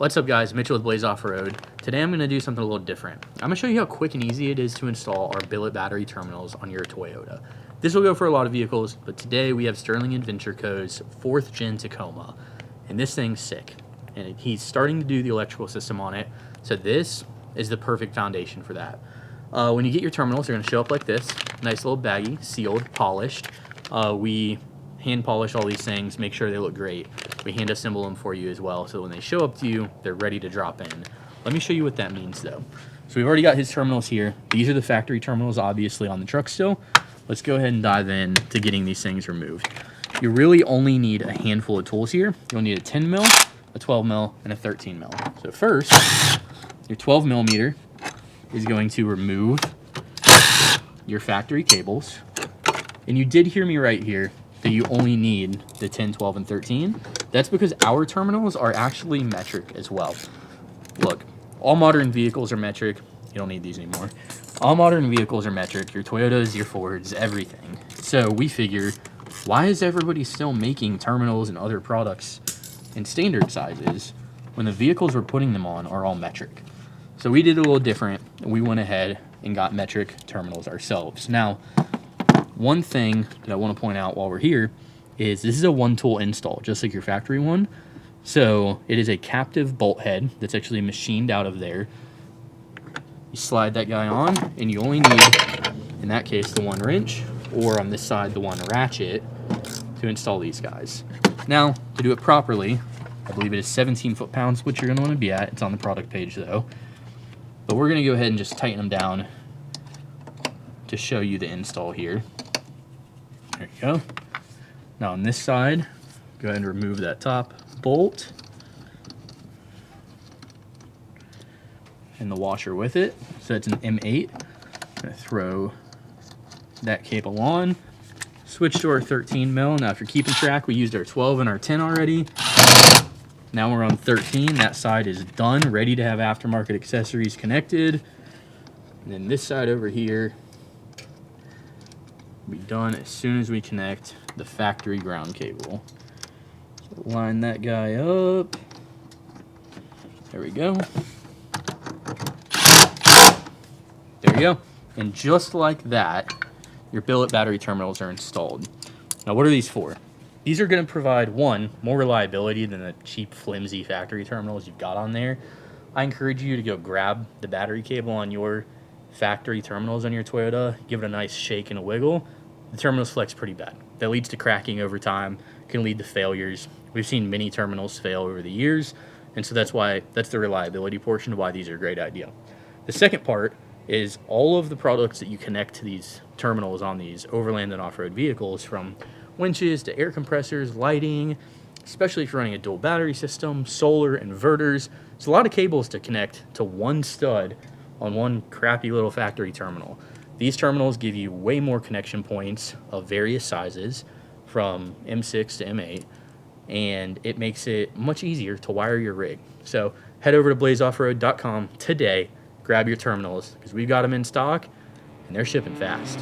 What's up guys, Mitchell with Blaze Off-Road. Today I'm going to do something a little different. I'm going to show you how quick and easy it is to install our billet battery terminals on your Toyota. This will go for a lot of vehicles, but today we have Sterling Adventure Co's 4th gen Tacoma. And this thing's sick. And he's starting to do the electrical system on it. So this is the perfect foundation for that. When you get your terminals, they're going to show up like this. Nice little baggie, sealed, polished. We hand polish all these things, make sure they look great. We hand assemble them for you as well, so when they show up to you, they're ready to drop in. Let me show you what that means though. So we've already got his terminals here. These are the factory terminals, obviously on the truck still. Let's go ahead and dive in to getting these things removed. You really only need a handful of tools here. You'll need a 10 mil, a 12 mil, and a 13 mil. So first, your 12 millimeter is going to remove your factory cables. And you did hear me right here that you only need the 10, 12, and 13. That's because our terminals are actually metric as well. Look, all modern vehicles are metric. You don't need these anymore. All modern vehicles are metric. Your Toyotas, your Fords, everything. So we figure, why is everybody still making terminals and other products in standard sizes when the vehicles we're putting them on are all metric? So we did a little different. We went ahead and got metric terminals ourselves. Now, one thing that I want to point out while we're here is this is a one-tool install, just like your factory one. So it is a captive bolt head that's actually machined out of there. You slide that guy on, and you only need, in that case, the one wrench, or on this side, the one ratchet to install these guys. Now, to do it properly, I believe it is 17 foot-pounds, which you're going to want to be at. It's on the product page, though. But we're going to go ahead and just tighten them down to show you the install here. There you go. Now on this side, go ahead and remove that top bolt and the washer with it. So it's an M8. I'm going to throw that cable on. Switch to our 13 mil. Now if you're keeping track, we used our 12 and our 10 already. Now we're on 13. That side is done, ready to have aftermarket accessories connected. And then this side over here will be done as soon as we connect the factory ground cable. So line that guy up. There we go. There you go. And just like that, your billet battery terminals are installed. Now what are these for? These are going to provide, one, more reliability than the cheap, flimsy factory terminals you've got on there. I encourage you to go grab the battery cable on your factory terminals on your Toyota, give it a nice shake and a wiggle. The terminals flex pretty bad. That leads to cracking over time, can lead to failures. We've seen many terminals fail over the years, and so that's the reliability portion of why these are a great idea. The second part is all of the products that you connect to these terminals on these overland and off-road vehicles, from winches to air compressors, lighting, especially if you're running a dual battery system, solar, inverters. It's a lot of cables to connect to one stud on one crappy little factory terminal. These terminals give you way more connection points of various sizes from M6 to M8, and it makes it much easier to wire your rig. So head over to blazeoffroad.com today, grab your terminals, because we've got them in stock and they're shipping fast.